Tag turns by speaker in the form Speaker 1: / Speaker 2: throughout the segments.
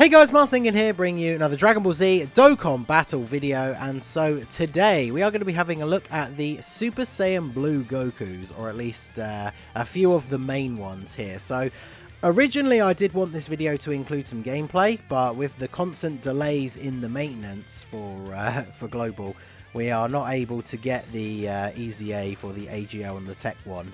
Speaker 1: Hey guys, Marslingan here, bringing you another Dragon Ball Z Dokkan battle video, and so today we are going to be having a look at the Super Saiyan Blue Gokus, or at least a few of the main ones here. So originally I did want this video to include some gameplay, but with the constant delays in the maintenance for Global, we are not able to get the EZA for the AGL and the Tech one.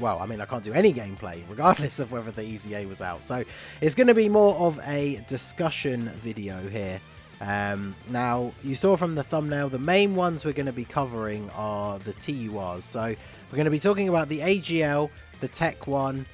Speaker 1: Well, I mean, I can't do any gameplay regardless of whether the EZA was out. So it's going to be more of a discussion video here. Now, you saw from the thumbnail, the main ones we're going to be covering are the TURs. So we're going to be talking about the AGL, the Tech one,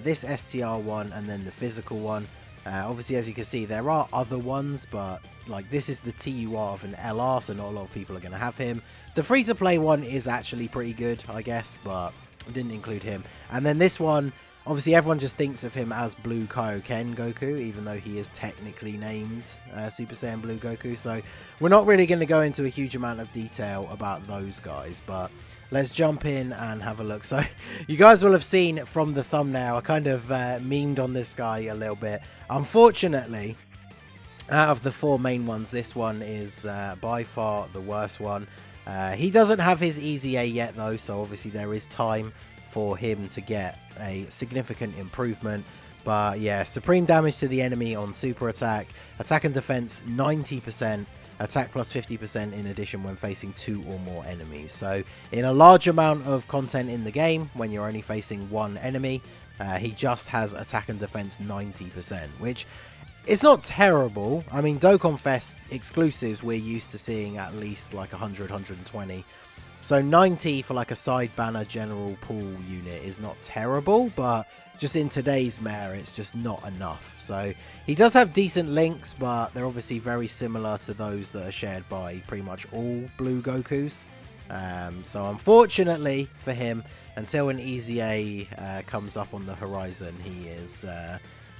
Speaker 1: this STR one, and then the physical one. Obviously, as you can see, there are other ones, but like this is the TUR of an LR, so not a lot of people are going to have him. The free-to-play one is actually pretty good, I guess, but I didn't include him. And then this one, obviously everyone just thinks of him as Blue Kaioken Goku, even though he is technically named Super Saiyan Blue Goku. So we're not really going to go into a huge amount of detail about those guys, but let's jump in and have a look. So you guys will have seen from the thumbnail, I kind of memed on this guy a little bit. Unfortunately, out of the four main ones, this one is by far the worst one. He doesn't have his EZA yet though, so obviously there is time for him to get a significant improvement. But yeah, supreme damage to the enemy on super attack, attack and defense 90%, attack plus 50% in addition when facing 2 or more enemies. So in a large amount of content in the game, when you're only facing one enemy, he just has attack and defense 90%, which it's not terrible. I mean, Dokkan Fest exclusives, we're used to seeing at least like 100, 120. So 90 for like a side banner general pool unit is not terrible, but just in today's meta, it's just not enough. So he does have decent links, but they're obviously very similar to those that are shared by pretty much all Blue Gokus. So unfortunately for him, until an EZA comes up on the horizon, he is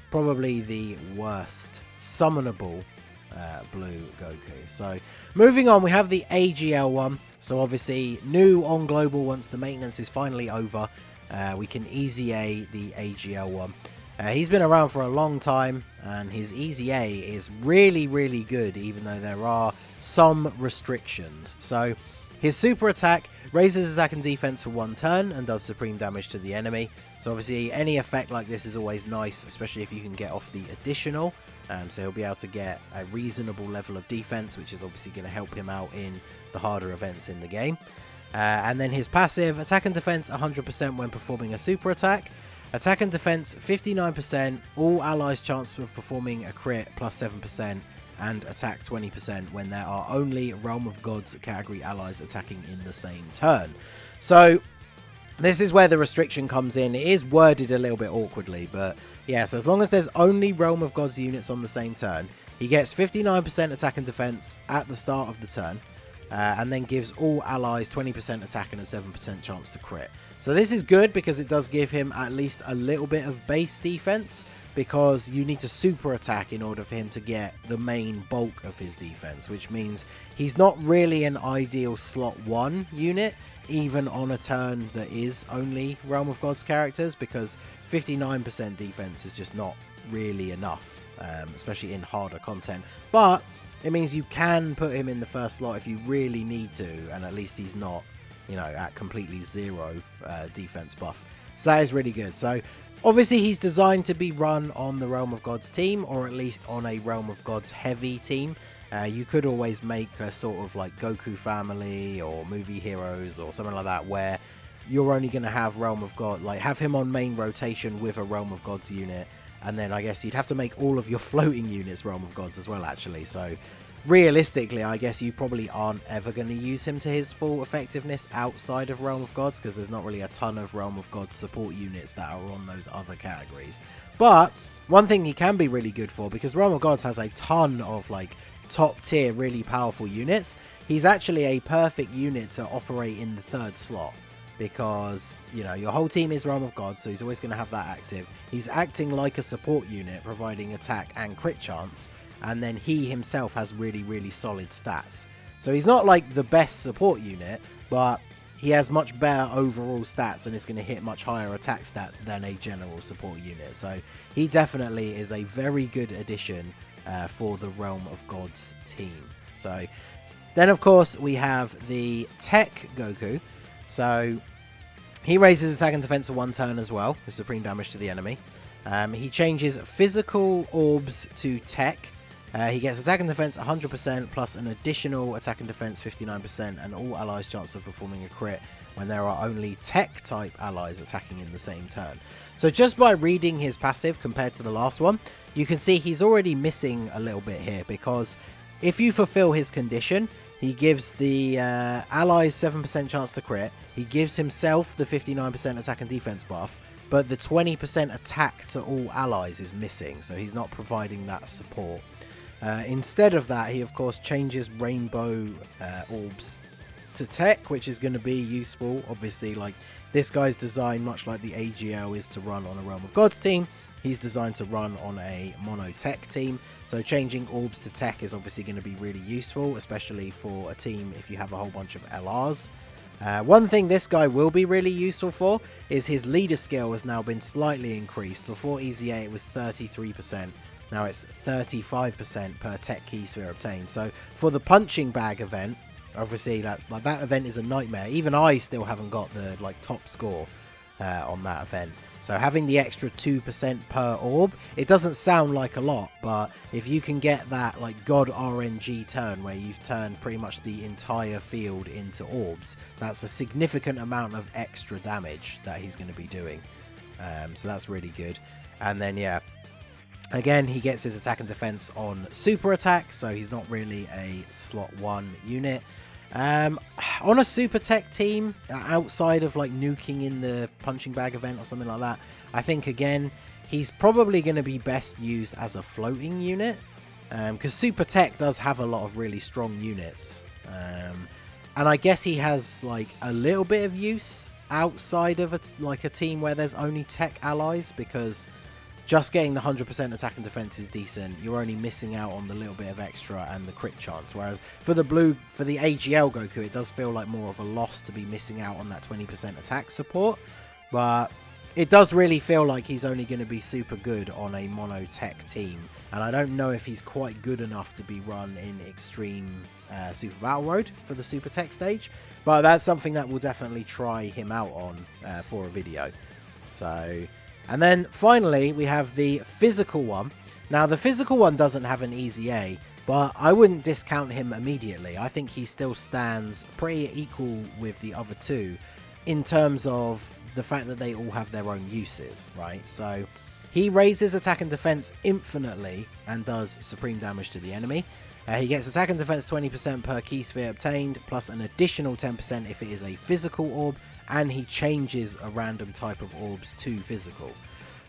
Speaker 1: probably the worst summonable Blue Goku. So moving on, we have the AGL one. So obviously new on Global, once the maintenance is finally over, we can EZA the AGL one. He's been around for a long time, and his EZA is really, really good, even though there are some restrictions. So his super attack raises attack and defense for 1 turn and does supreme damage to the enemy. So obviously any effect like this is always nice, especially if you can get off the additional. So he'll be able to get a reasonable level of defense, which is obviously going to help him out in the harder events in the game. And then his passive, attack and defense 100% when performing a super attack. Attack and defense 59%, all allies' chance of performing a crit plus 7%. And attack 20% when there are only Realm of Gods category allies attacking in the same turn. So this is where the restriction comes in. It is worded a little bit awkwardly, but yeah, so as long as there's only Realm of Gods units on the same turn, he gets 59% attack and defense at the start of the turn, and then gives all allies 20% attack and a 7% chance to crit. So this is good because it does give him at least a little bit of base defense, because you need to super attack in order for him to get the main bulk of his defense, which means he's not really an ideal slot 1 unit, even on a turn that is only Realm of Gods characters, because 59% defense is just not really enough, especially in harder content. But it means you can put him in the first slot if you really need to, and at least he's not, you know, at completely zero defense buff. So that is really good. So obviously he's designed to be run on the Realm of Gods team, or at least on a Realm of Gods heavy team. You could always make a sort of like Goku family or movie heroes or something like that, where you're only going to have Realm of God, like have him on main rotation with a Realm of Gods unit, and then I guess you'd have to make all of your floating units Realm of Gods as well, actually. So realistically, I guess you probably aren't ever going to use him to his full effectiveness outside of Realm of Gods, because there's not really a ton of Realm of Gods support units that are on those other categories. But one thing he can be really good for, because Realm of Gods has a ton of like top tier really powerful units, he's actually a perfect unit to operate in the 3rd slot, because you know your whole team is Realm of Gods, so he's always going to have that active. He's acting like a support unit, providing attack and crit chance, and then he himself has really, really solid stats. So he's not like the best support unit, but he has much better overall stats, and is going to hit much higher attack stats than a general support unit. So he definitely is a very good addition for the Realm of Gods team. So then, of course, we have the Tech Goku. So he raises attack and defense for 1 turn as well, with supreme damage to the enemy. He changes physical orbs to tech. He gets attack and defense 100% plus an additional attack and defense 59% and all allies' chance of performing a crit when there are only tech type allies attacking in the same turn. So just by reading his passive compared to the last one, you can see he's already missing a little bit here, because if you fulfill his condition, he gives the allies 7% chance to crit, he gives himself the 59% attack and defense buff, but the 20% attack to all allies is missing, so he's not providing that support. Instead of that, he of course changes rainbow orbs to tech, which is going to be useful. Obviously, like, this guy's designed much like the AGL is to run on a Realm of Gods team. He's designed to run on a mono tech team, so changing orbs to tech is obviously going to be really useful, especially for a team if you have a whole bunch of LRs. One thing this guy will be really useful for is his leader skill has now been slightly increased. Before EZA it was 33%, now it's 35% per tech key sphere obtained. So for the punching bag event, obviously that event is a nightmare. Even I still haven't got the top score on that event. So having the extra 2% per orb, it doesn't sound like a lot, but if you can get that God RNG turn where you've turned pretty much the entire field into orbs, that's a significant amount of extra damage that he's going to be doing. So that's really good. And then yeah, again, he gets his attack and defense on super attack, so he's not really a slot 1 unit. On a super tech team, outside of nuking in the punching bag event or something like that, I think again he's probably going to be best used as a floating unit, because super tech does have a lot of really strong units, and I guess he has a little bit of use outside of a team where there's only tech allies, because just getting the 100% attack and defense is decent. You're only missing out on the little bit of extra and the crit chance. Whereas for the AGL Goku, it does feel like more of a loss to be missing out on that 20% attack support. But it does really feel like he's only going to be super good on a mono tech team. And I don't know if he's quite good enough to be run in Extreme Super Battle Road for the super tech stage. But that's something that we'll definitely try him out on for a video. So... And then finally, we have the physical one. Now, the physical one doesn't have an EZA, but I wouldn't discount him immediately. I think he still stands pretty equal with the other two in terms of the fact that they all have their own uses, right? So he raises attack and defense infinitely and does supreme damage to the enemy. He gets attack and defense 20% per key sphere obtained, plus an additional 10% if it is a physical orb, and he changes a random type of orbs to physical.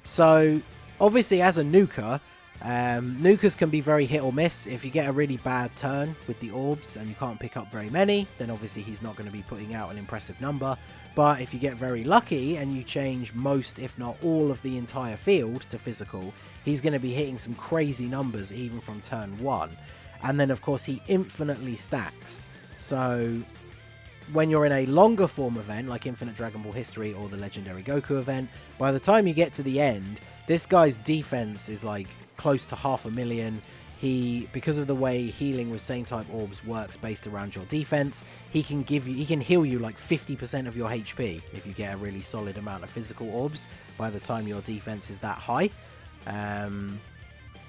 Speaker 1: So obviously as a nuker, nukers can be very hit or miss. If you get a really bad turn with the orbs and you can't pick up very many, then obviously he's not going to be putting out an impressive number. But if you get very lucky and you change most, if not all, of the entire field to physical, he's going to be hitting some crazy numbers even from turn 1. And then of course he infinitely stacks. So when you're in a longer form event like Infinite Dragon Ball History or the Legendary Goku event, by the time you get to the end, this guy's defense is close to 500,000. Because of the way healing with same type orbs works based around your defense, he can heal you 50% of your HP if you get a really solid amount of physical orbs by the time your defense is that high.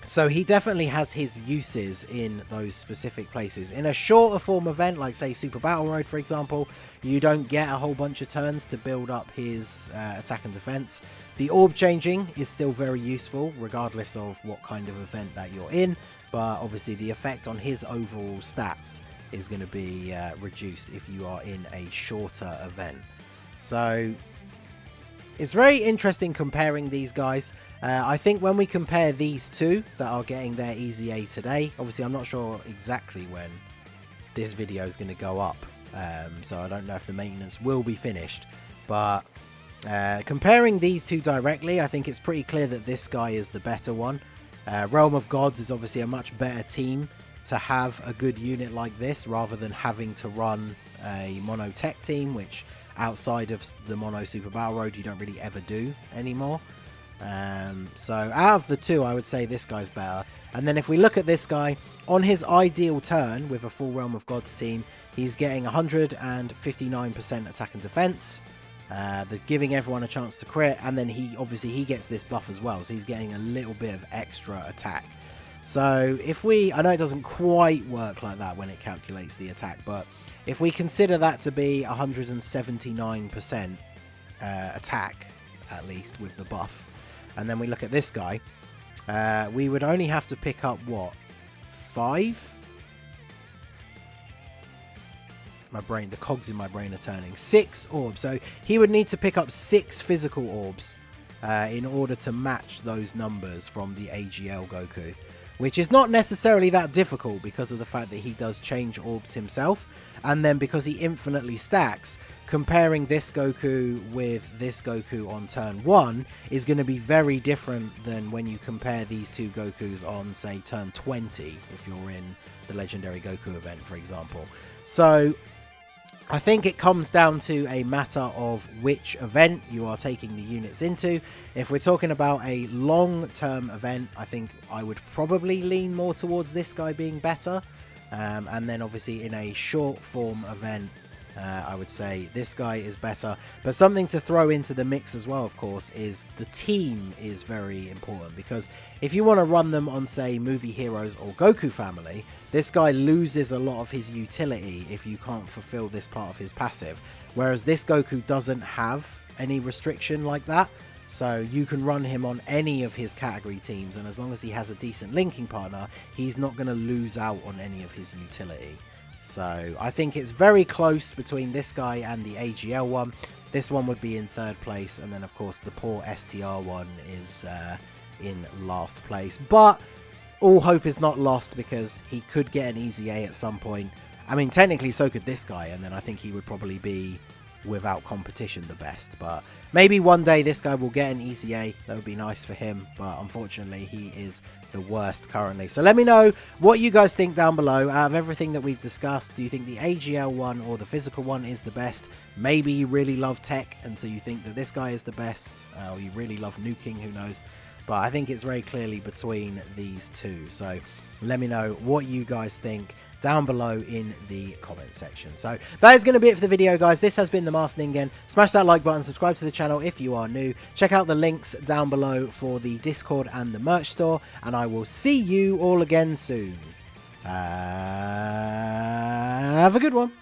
Speaker 1: So he definitely has his uses in those specific places. In a shorter form event, like say Super Battle Road, for example, you don't get a whole bunch of turns to build up his attack and defense. The orb changing is still very useful, regardless of what kind of event that you're in. But obviously the effect on his overall stats is going to be reduced if you are in a shorter event. So it's very interesting comparing these guys. I think when we compare these two that are getting their EZA today, obviously I'm not sure exactly when this video is going to go up, so I don't know if the maintenance will be finished, but comparing these two directly, I think it's pretty clear that this guy is the better one. Realm of Gods is obviously a much better team to have a good unit like this, rather than having to run a mono tech team, which outside of the mono Super Battle Road you don't really ever do anymore. So out of the two, I would say this guy's better. And then if we look at this guy, on his ideal turn with a full Realm of Gods team, he's getting 159% attack and defense. They're giving everyone a chance to crit, and then he gets this buff as well, so he's getting a little bit of extra attack. So if I know it doesn't quite work like that when it calculates the attack, but if we consider that to be 179% attack, at least with the buff, and then we look at this guy, we would only have to pick up, what, 5? The cogs in my brain are turning. 6 orbs. So he would need to pick up 6 physical orbs in order to match those numbers from the AGL Goku, which is not necessarily that difficult because of the fact that he does change orbs himself, and then because he infinitely stacks. Comparing this Goku with this Goku on turn 1 is going to be very different than when you compare these two Gokus on, say, turn 20, if you're in the Legendary Goku event, for example. So I think it comes down to a matter of which event you are taking the units into. If we're talking about a long-term event, I think I would probably lean more towards this guy being better. And then obviously in a short-form event, I would say this guy is better. But something to throw into the mix as well, of course, is the team is very important. Because if you want to run them on, say, Movie Heroes or Goku Family, this guy loses a lot of his utility if you can't fulfill this part of his passive. Whereas this Goku doesn't have any restriction like that. So you can run him on any of his category teams, and as long as he has a decent linking partner, he's not going to lose out on any of his utility. So I think it's very close between this guy and the AGL one. This one would be in 3rd place, and then of course the poor STR one is in last place. But all hope is not lost, because he could get an easy A at some point. I mean, technically so could this guy, and then I think he would probably be, without competition, the best. But maybe one day this guy will get an easy A. That would be nice for him, but unfortunately he is the worst currently. So let me know what you guys think down below. Out of everything that we've discussed, do you think the AGL one or the physical one is the best? Maybe you really love tech, and so you think that this guy is the best, or you really love nuking, who knows. But I think it's very clearly between these two. So let me know what you guys think down below in the comment section. So that is going to be it for the video, guys. This has been the Masked Ningen. Smash that like button, subscribe to the channel if you are new. Check out the links down below for the Discord and the merch store, and I will see you all again soon. Have a good one.